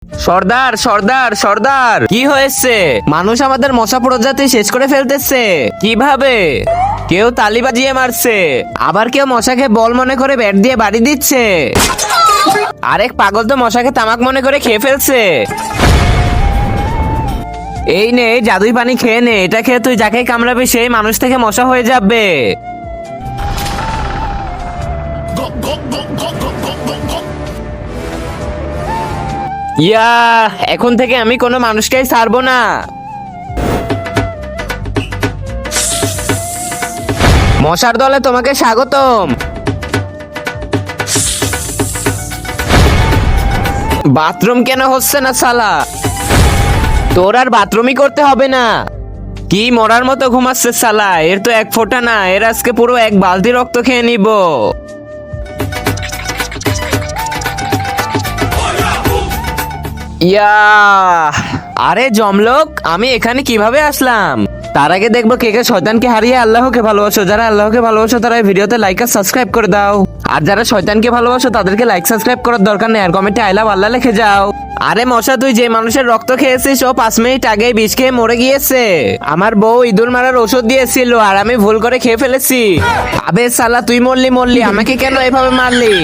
সর্দার সর্দার সর্দার, কি হয়েছে? মানুষ আমাদের মশা প্রজাতি শেষ করে ফেলতেছে। কিভাবে? কেউ তালি বাজিয়ে মারছে, আবার কেউ মশাকে বল মনে করে ব্যাট দিয়ে বাড়ি দিচ্ছে, আরেক পাগল তো মশাকে তামাক মনে করে খেয়ে ফেলছে। এই নে, এই জাদুই পানি খেয়ে নে, এটা খেয়ে তুই যাকে কামড়াবি সেই মানুষ থেকে মশা হয়ে যাবে। ইয়া, এখন থেকে আমি কোনো মানুষকেই ছাড়বো না। মশার দলে তোমাকে স্বাগতম। বাথরুম কেন হচ্ছে না শালা? তোর আর বাথরুমই করতে হবে না। কি মরার মতো ঘুমাচ্ছে শালা, এর তো এক ফোঁটা না, এর আজকে পুরো এক বালতি রক্ত খেয়ে নিব। ইয়া, আরে জমলোক, আমি এখানে কিভাবে আসলাম? তার আগে দেখবো কে কে শয়তানকে হারিয়ে আল্লাহকে ভালোবাসো। যারা আল্লাহকে ভালোবাসো তারা এই ভিডিওতে লাইক আর সাবস্ক্রাইব করে দাও, আর যারা শয়তানকে ভালোবাসো তাদেরকে লাইক সাবস্ক্রাইব করার দরকার নেই, আর কমেন্টে আই লাভ আল্লাহ লিখে যাও। আরে মশা, তুই যে মানুষের রক্ত খেয়েছিস ও 5 মিনিট আগে বিষ খেয়ে মরে গিয়েছে। আমার বউ ইঁদুর মারার ওষুধ দিয়েছিল আর আমি ভুল করে খেয়ে ফেলেছি। আবে শালা, তুই মরলি, আমাকে কেন এভাবে মারলি?